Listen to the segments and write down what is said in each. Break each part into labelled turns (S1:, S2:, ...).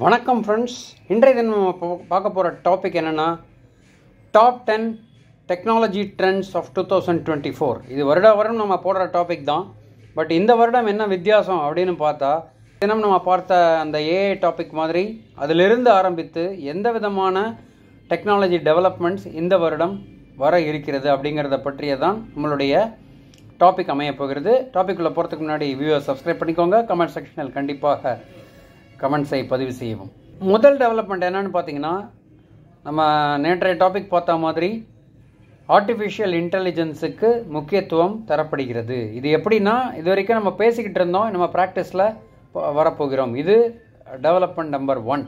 S1: வணக்கம் ஃப்ரெண்ட்ஸ். இன்றைய தினம் நம்ம பார்க்க போகிற டாபிக் என்னென்னா டாப் 10 டெக்னாலஜி ட்ரெண்ட்ஸ் ஆஃப் 2024. இது வருடம் நம்ம போடுற டாபிக் தான். பட் இந்த வருடம் என்ன வித்தியாசம் அப்படின்னு பார்த்தா, தினம் நம்ம பார்த்த அந்த ஏஐ டாபிக் மாதிரி அதிலிருந்து ஆரம்பித்து எந்த விதமான டெக்னாலஜி டெவலப்மெண்ட்ஸ் இந்த வருடம் வர இருக்கிறது அப்படிங்கிறத பற்றிய தான் நம்மளுடைய டாபிக் அமையப்போகிறது. டாபிக்குள்ளே போகிறதுக்கு முன்னாடி வியூவர்ஸ் சப்ஸ்கிரைப் பண்ணிக்கோங்க. கமெண்ட் செக்ஷனில் கண்டிப்பாக கமெண்ட்ஸை பதிவு செய்யவும். முதல் டெவலப்மெண்ட் என்னன்னு பார்த்தீங்கன்னா, நம்ம நேற்றைய டாபிக் பார்த்த மாதிரி ஆர்டிஃபிஷியல் இன்டெலிஜென்ஸுக்கு முக்கியத்துவம் தரப்படுகிறது. இது எப்படின்னா, இது வரைக்கும் நம்ம பேசிக்கிட்டு இருந்தோம், நம்ம ப்ராக்டிஸில் வரப்போகிறோம். இது டெவலப்மெண்ட் நம்பர் 1.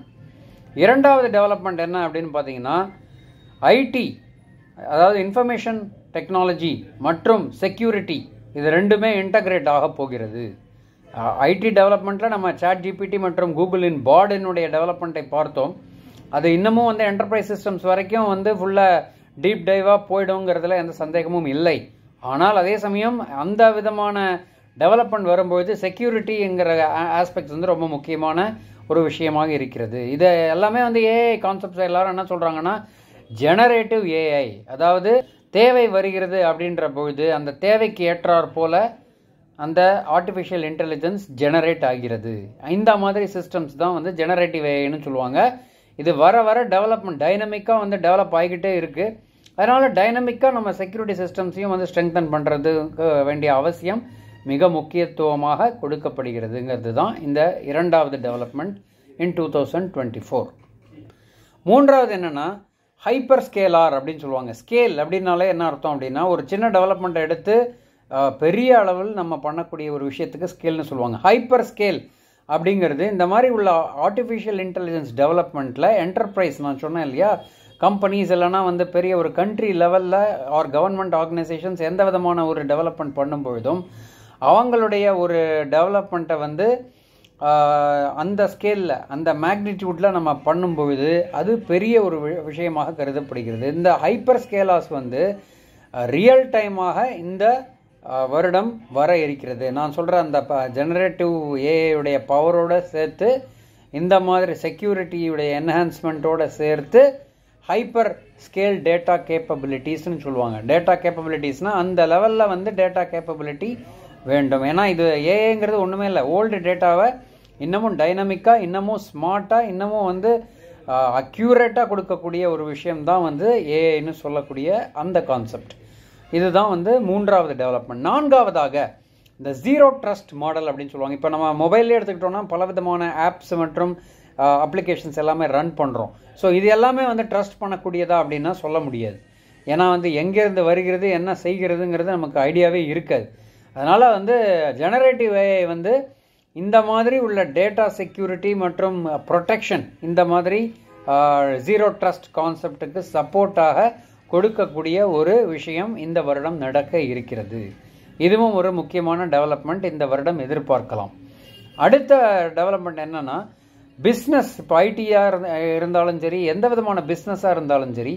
S1: இரண்டாவது டெவலப்மெண்ட் என்ன அப்படின்னு பார்த்தீங்கன்னா, ஐடி, அதாவது இன்ஃபர்மேஷன் டெக்னாலஜி மற்றும் செக்யூரிட்டி, இது ரெண்டுமே இன்டகிரேட் ஆக போகிறது. ஐடி டெவலப்மெண்ட்டில் நம்ம ChatGPT மற்றும் கூகுளின் பாடினுடைய டெவலப்மெண்ட்டை பார்த்தோம். அது இன்னமும் என்டர்பிரைஸ் சிஸ்டம்ஸ் வரைக்கும் ஃபுல்லாக டீப் டைவாக போய்டுங்கிறதுல எந்த சந்தேகமும் இல்லை. ஆனால் அதே சமயம் அந்த விதமான டெவலப்மெண்ட் வரும்போது செக்யூரிட்டிங்கிற ஆஸ்பெக்ட்ஸ் ரொம்ப முக்கியமான ஒரு விஷயமாக இருக்கிறது. இது எல்லாமே ஏஐ கான்செப்ட்ஸ் எல்லாரும் என்ன சொல்கிறாங்கன்னா, ஜெனரேட்டிவ் ஏஐ, அதாவது தேவை வருகிறது அப்படின்ற பொழுது அந்த தேவைக்கு ஏற்றாற் போல அந்த ஆர்டிஃபிஷியல் இன்டெலிஜென்ஸ் ஜெனரேட் ஆகிறது. இந்த மாதிரி சிஸ்டம்ஸ் தான் ஜெனரேட்டிவ் ஏஐன்னு சொல்லுவாங்க. இது வர வர டெவலப்மெண்ட் டைனமிக்காக டெவலப் ஆகிக்கிட்டே இருக்குது. அதனால் டைனமிக்காக நம்ம செக்யூரிட்டி சிஸ்டம்ஸையும் ஸ்ட்ரெங்தன் பண்ணுறதுக்கு வேண்டிய அவசியம் மிக முக்கியத்துவமாக கொடுக்கப்படுகிறதுங்கிறது தான் இந்த இரண்டாவது டெவலப்மெண்ட் இன் 2024. மூன்றாவது என்னென்னா, ஹைப்பர் ஸ்கேலார் அப்படின்னு சொல்லுவாங்க. ஸ்கேல் அப்படின்னாலே என்ன அர்த்தம் அப்படின்னா, ஒரு சின்ன டெவலப்மெண்ட்டை எடுத்து பெரிய அளவில் நம்ம பண்ணக்கூடிய ஒரு விஷயத்துக்கு ஸ்கேல்னு சொல்லுவாங்க. ஹைப்பர் ஸ்கேல் அப்படிங்கிறது இந்த மாதிரி உள்ள ஆர்டிஃபிஷியல் இன்டெலிஜென்ஸ் டெவலப்மெண்ட்டில் என்டர்பிரைஸ், நான் சொன்னேன் இல்லையா, கம்பெனிஸ் இல்லைனா பெரிய ஒரு கண்ட்ரி லெவலில் ஆர் கவர்மெண்ட் ஆர்கனைசேஷன்ஸ் எந்த விதமான ஒரு டெவலப்மெண்ட் பண்ணும்பொழுதும் அவங்களுடைய ஒரு டெவலப்மெண்ட்டை அந்த ஸ்கேலில், அந்த மேக்னிடியூடில் நம்ம பண்ணும்பொழுது அது பெரிய ஒரு விஷயமாக கருதப்படுகிறது. இந்த ஹைப்பர் ஸ்கேலாஸ் ரியல் டைமாக இந்த வருடம் வர இருக்கிறது. நான் சொல்கிற அந்த ஜெனரேட்டிவ் ஏஐயுடைய பவரோடு சேர்த்து இந்த மாதிரி செக்யூரிட்டியுடைய என்ஹான்ஸ்மெண்ட்டோடு சேர்த்து ஹைப்பர் ஸ்கேல் டேட்டா கேப்பபிலிட்டிஸ்ன்னு சொல்லுவாங்க. டேட்டா கேப்பபிலிட்டிஸ்னால் அந்த லெவலில் டேட்டா கேப்பபிலிட்டி வேண்டும். ஏன்னா இது ஏஐங்கிறது ஒன்றுமே இல்லை, ஓல்டு டேட்டாவை இன்னமும் டைனமிக்காக, இன்னமும் ஸ்மார்ட்டாக, இன்னமும் அக்யூரேட்டாக கொடுக்கக்கூடிய ஒரு விஷயம்தான் ஏஐன்னு சொல்லக்கூடிய அந்த கான்செப்ட். இதுதான் மூன்றாவது டெவலப்மெண்ட். நான்காவதாக இந்த ஜீரோ ட்ரஸ்ட் மாடல் அப்படின்னு சொல்லுவாங்க. இப்போ நம்ம மொபைல்லே எடுத்துக்கிட்டோம்னா பல விதமான ஆப்ஸ் மற்றும் அப்ளிகேஷன்ஸ் எல்லாமே ரன் பண்ணுறோம். ஸோ இது எல்லாமே ட்ரஸ்ட் பண்ணக்கூடியதா அப்படின்னா சொல்ல முடியாது. ஏன்னா எங்கேருந்து வருகிறது, என்ன செய்கிறதுங்கிறது நமக்கு ஐடியாவே இருக்காது. அதனால் ஜெனரேட்டிவ் ஏஐ இந்த மாதிரி உள்ள டேட்டா செக்யூரிட்டி மற்றும் ப்ரொடெக்ஷன், இந்த மாதிரி ஜீரோ ட்ரஸ்ட் கான்செப்டுக்கு சப்போர்ட்டாக கொடுக்கக்கூடிய ஒரு விஷயம் இந்த வருடம் நடக்க இருக்கிறது. இதுவும் ஒரு முக்கியமான டெவலப்மெண்ட் இந்த வருடம் எதிர்பார்க்கலாம். அடுத்த டெவலப்மெண்ட் என்னன்னா, பிஸ்னஸ், இப்போ ஐடியாக இருந்தாலும் சரி, எந்த விதமான பிஸ்னஸாக இருந்தாலும் சரி,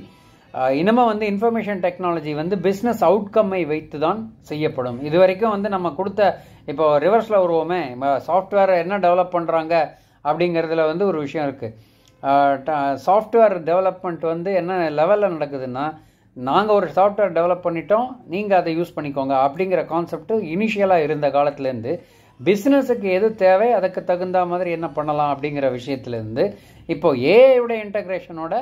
S1: இனிமேல் இன்ஃபர்மேஷன் டெக்னாலஜி பிஸ்னஸ் அவுட்கம்மை வைத்து தான் செய்யப்படும். இது வரைக்கும் நம்ம கொடுத்த, இப்போ ரிவர்ஸில் வருவோமே, சாஃப்ட்வேர் என்ன டெவலப் பண்ணுறாங்க அப்படிங்கிறதுல ஒரு விஷயம் இருக்குது. சாஃப்ட்வேர் டெவலப்மெண்ட் என்ன லெவலில் நடக்குதுன்னா, நாங்கள் ஒரு சாஃப்ட்வேர் டெவலப் பண்ணிட்டோம், நீங்கள் அதை யூஸ் பண்ணிக்கோங்க அப்படிங்கிற கான்செப்ட் இனிஷியலாக இருந்த காலத்துலேருந்து பிஸ்னஸுக்கு எது தேவை, அதுக்கு தகுந்த மாதிரி என்ன பண்ணலாம் அப்படிங்கிற விஷயத்துலேருந்து இப்போ ஏஐயோட இன்டகிரேஷனோட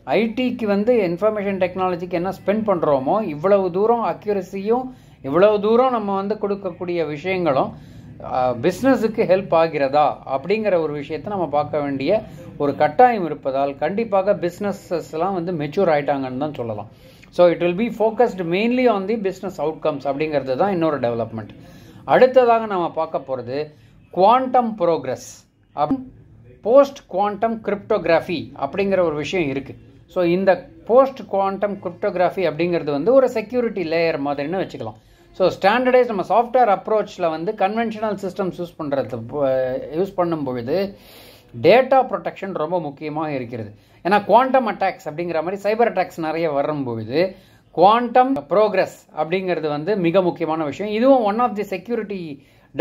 S1: ஐடிக்கு இன்ஃபர்மேஷன் டெக்னாலஜிக்கு என்ன ஸ்பெண்ட் பண்ணுறோமோ, இவ்வளவு தூரம் அக்யூரஸியும் இவ்வளவு தூரம் நம்ம கொடுக்கக்கூடிய விஷயங்களும் பிஸ்னஸுக்கு ஹெல்ப் ஆகிறதா அப்படிங்கிற ஒரு விஷயத்தை நம்ம பார்க்க வேண்டிய ஒரு கட்டாயம் இருப்பதால் கண்டிப்பாக பிஸ்னஸஸ்லாம் மெச்சூர் ஆகிட்டாங்கன்னு தான் சொல்லலாம். So it will be focused mainly on the business outcomes அப்படிங்கிறது தான் இன்னொரு டெவலப்மெண்ட். அடுத்ததாக நம்ம பார்க்க போகிறது quantum progress, post quantum cryptography அப்படிங்கிற ஒரு விஷயம் இருக்குது. ஸோ இந்த போஸ்ட் குவாண்டம் கிரிப்டோகிராஃபி அப்படிங்கிறது ஒரு செக்யூரிட்டி லேயர் மாதிரின்னு வச்சுக்கலாம். ஸோ ஸ்டாண்டர்டைஸ் நம்ம சாஃப்ட்வேர் அப்ரோச்சில் கன்வென்ஷனல் சிஸ்டம்ஸ் யூஸ் பண்ணும் பொழுது டேட்டா ப்ரொடெக்ஷன் ரொம்ப முக்கியமாக இருக்கிறது. ஏன்னா குவாண்டம் அட்டாக்ஸ் அப்படிங்கிற மாதிரி சைபர் அட்டாக்ஸ் நிறைய வரும்பொழுது குவாண்டம் ப்ரோக்ரஸ் அப்படிங்கிறது மிக முக்கியமான விஷயம். இதுவும் ஒன் ஆஃப் தி செக்யூரிட்டி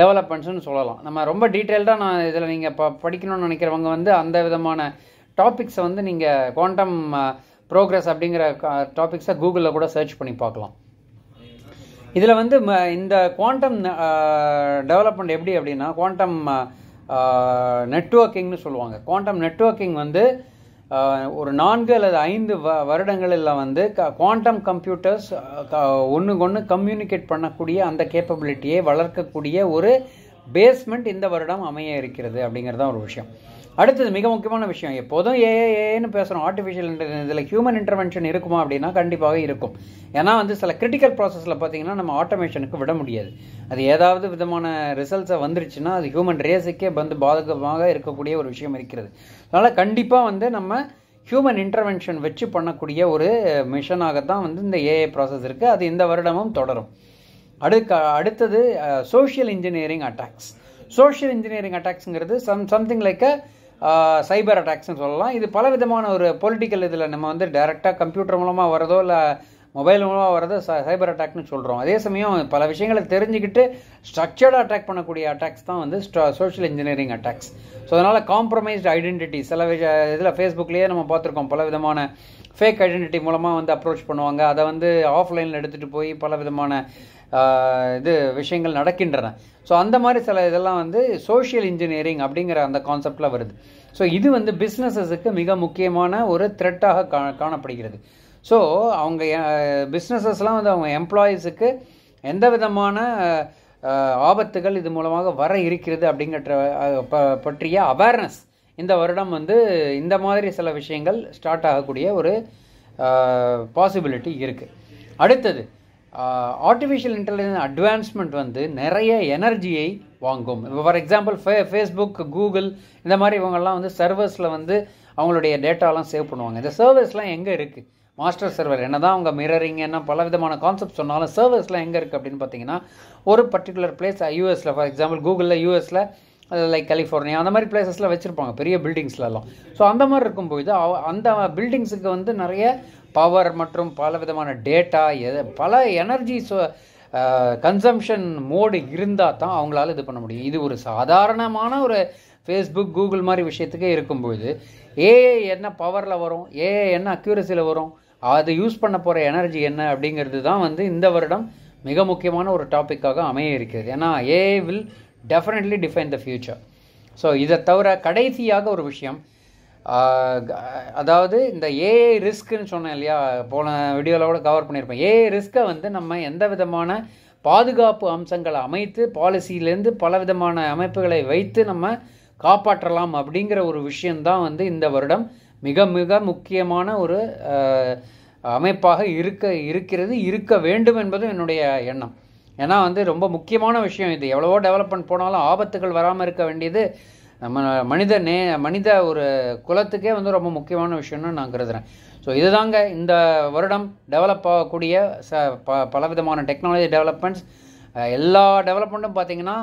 S1: டெவலப்மெண்ட்ஸ்னு சொல்லலாம். நம்ம ரொம்ப டீட்டெயில்டாக நான் இதில் நீங்கள் படிக்கணும்னு நினைக்கிறவங்க வந்து அந்த விதமான டாபிக்ஸை வந்து நீங்கள் குவாண்டம் ப்ரோக்ரஸ் அப்படிங்கிற டாபிக்ஸை கூகுளில் கூட சர்ச் பண்ணி பார்க்கலாம். இதில் வந்து இந்த குவாண்டம் டெவலப்மெண்ட் எப்படி அப்படின்னா குவாண்டம் நெட்வொர்க்கிங்னு சொல்லுவாங்க. குவாண்டம் நெட்வொர்க்கிங் வந்து ஒரு 4 அல்லது 5 வருடங்களில் வந்து குவாண்டம் கம்ப்யூட்டர்ஸ் ஒன்றுக்கு கம்யூனிகேட் பண்ணக்கூடிய அந்த கேப்பபிலிட்டியை வளர்க்கக்கூடிய ஒரு பேஸ்மெண்ட் இந்த வருடம் அமைய இருக்கிறது அப்படிங்கிறது தான் ஒரு விஷயம். அடுத்தது மிக முக்கியமான விஷயம், எப்போதும் ஏஏன்னு பேசுகிறோம், ஆர்டிஃபிஷியல் இன்டெலிஜென்ஸ். இதில் ஹியூமன் இன்டர்வென்ஷன் இருக்குமா அப்படின்னா கண்டிப்பாக இருக்கும். ஏன்னா வந்து சில கிரிட்டிக்கல் ப்ராசஸில் பார்த்தீங்கன்னா நம்ம ஆட்டோமேஷனுக்கு விட முடியாது. அது ஏதாவது விதமான ரிசல்ட்ஸை வந்துருச்சுன்னா அது ஹியூமன் ரேஸுக்கே வந்து பாதகமாக இருக்கக்கூடிய ஒரு விஷயம் இருக்கிறது. அதனால் கண்டிப்பாக வந்து நம்ம ஹியூமன் இன்டர்வென்ஷன் வச்சு பண்ணக்கூடிய ஒரு மிஷனாகத்தான் வந்து இந்த ஏஐ ப்ராசஸ் இருக்குது. அது இந்த வருடமும் தொடரும். அடுத்தது social engineering attacks. Social engineering அட்டாக்ஸுங்கிறது சம்திங் லைக் சைபர் அட்டாக்ஸ்னு சொல்லலாம். இது பல விதமான ஒரு பொலிட்டிக்கல் இதில் நம்ம வந்து டைரெக்டாக கம்ப்யூட்டர் மூலமாக வரதோ இல்லை மொபைல் மூலமாக வரதோ சைபர் அட்டாக்னு சொல்கிறோம். அதே சமயம் பல விஷயங்களை தெரிஞ்சுக்கிட்டு ஸ்ட்ரக்சர்டாக அட்டாக் பண்ணக்கூடிய அட்டாக்ஸ் தான் வந்து சோஷியல் இன்ஜினியரிங் அட்டாக்ஸ். ஸோ அதனால் காம்ப்ரமைஸ்டு ஐடென்டிட்டி சில இதில் ஃபேஸ்புக்லேயே நம்ம பார்த்துருக்கோம். பல விதமான ஃபேக் ஐடென்டிட்டி மூலமாக வந்து அப்ரோச் பண்ணுவாங்க. அதை வந்து ஆஃப்லைனில் எடுத்துகிட்டு போய் பல விதமான விஷயங்கள் நடக்கின்றன. ஸோ அந்த மாதிரி சில இதெல்லாம் வந்து சோஷியல் இன்ஜினியரிங் அப்படிங்கிற அந்த கான்செப்டில் வருது. ஸோ இது வந்து பிஸ்னஸஸுக்கு மிக முக்கியமான ஒரு த்ரெட்டாக காணப்படுகிறது. ஸோ அவங்க பிஸ்னஸஸ்லாம் வந்து அவங்க எம்ப்ளாயீஸுக்கு எந்த விதமான ஆபத்துகள் இது மூலமாக வர இருக்கிறது அப்படிங்கிற பற்றிய அவேர்னஸ் இந்த வருடம் வந்து இந்த மாதிரி சில விஷயங்கள் ஸ்டார்ட் ஆகக்கூடிய ஒரு பாசிபிலிட்டி இருக்குது. அடுத்தது ஆர்டிஃபிஷியல் இன்டெலிஜென்ஸ் அட்வான்ஸ்மெண்ட் வந்து நிறைய எனர்ஜியை வாங்கும். ஃபார் எக்ஸாம்பிள் ஃபேஸ்புக், கூகுள் இந்த மாதிரி இவங்கெல்லாம் வந்து சர்வர்ஸில் வந்து அவங்களுடைய டேட்டாலாம் சேவ் பண்ணுவாங்க. இந்த சர்வர்ஸ்லாம் எங்கே இருக்குது? மாஸ்டர் சர்வர் என்ன தான் அவங்க மிரரிங் என்ன பல விதமான கான்செப்ட் சொன்னாலும் சர்வர்ஸ்லாம் எங்கே இருக்குது அப்படின்னு பார்த்தீங்கன்னா ஒரு பர்டிகுலர் பிளேஸ் யூஎஸில், ஃபார் எக்ஸாம்பிள் கூகுளில் யூஎஸில் லைக் கலிஃபோர்னியா அந்த மாதிரி பிளேசஸில் வச்சுருப்பாங்க பெரிய பில்டிங்ஸ்லாம். ஸோ அந்த மாதிரி இருக்கும்போது அந்த பில்டிங்ஸுக்கு வந்து நிறைய பவர் மற்றும் பல விதமான டேட்டா பல எனர்ஜி கன்சம்ஷன் மோடு இருந்தால் தான் அவங்களால இது பண்ண முடியும். இது ஒரு சாதாரணமான ஒரு ஃபேஸ்புக், கூகுள் மாதிரி விஷயத்துக்கே இருக்கும்போது ஏஐ என்ன பவரில் வரும், ஏஐ என்ன அக்யூரசியில் வரும், அது யூஸ் பண்ண போகிற எனர்ஜி என்ன அப்படிங்கிறது தான் வந்து இந்த வருடம் மிக முக்கியமான ஒரு டாப்பிக்காக அமைய இருக்கிறது. ஏன்னா AI will definitely define the future. So இதை தவிர கடைசியாக ஒரு விஷயம், அதாவது இந்த ஏஐ ரிஸ்க்குன்னு சொன்னேன் இல்லையா, போன வீடியோவில் கூட கவர் பண்ணியிருப்பேன். ஏஐ ரிஸ்க்கை வந்து நம்ம எந்த விதமான பாதுகாப்பு அம்சங்களை அமைத்து பாலிசியிலேருந்து பல விதமான அமைப்புகளை வைத்து நம்ம காப்பாற்றலாம் அப்படிங்கிற ஒரு விஷயந்தான் வந்து இந்த வருடம் மிக மிக முக்கியமான ஒரு அமைப்பாக இருக்க வேண்டும் என்பதும் என்னுடைய எண்ணம். ஏன்னா வந்து ரொம்ப முக்கியமான விஷயம் இது. எவ்வளவோ டெவலப்மெண்ட் போனாலும் ஆபத்துகள் வராமல் இருக்க வேண்டியது நம்ம மனித ஒரு குலத்துக்கே வந்து ரொம்ப முக்கியமான விஷயம்னு நான் கருதுகிறேன். ஸோ இதுதாங்க இந்த வருடம் டெவலப் ஆகக்கூடிய பலவிதமான டெக்னாலஜி டெவலப்மெண்ட்ஸ். எல்லா டெவலப்மெண்ட்டும் பார்த்திங்கன்னா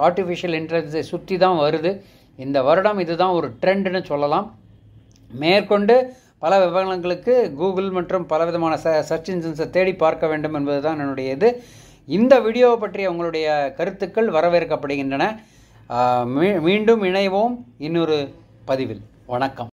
S1: ஆர்டிஃபிஷியல் இன்டெலிஜென்ஸை சுற்றி தான் வருது. இந்த வருடம் இதுதான் ஒரு ட்ரெண்டுன்னு சொல்லலாம். மேற்கொண்டு பல விவரங்களுக்கு கூகுள் மற்றும் பலவிதமான சர்ச் இன்ஜின்ஸை தேடி பார்க்க வேண்டும் என்பது தான் என்னுடைய இது. இந்த வீடியோவை பற்றிய உங்களுடைய கருத்துக்கள் வரவேற்கப்படுகின்றன. மீண்டும் இணைவோம் இன்னொரு பதிவில். வணக்கம்.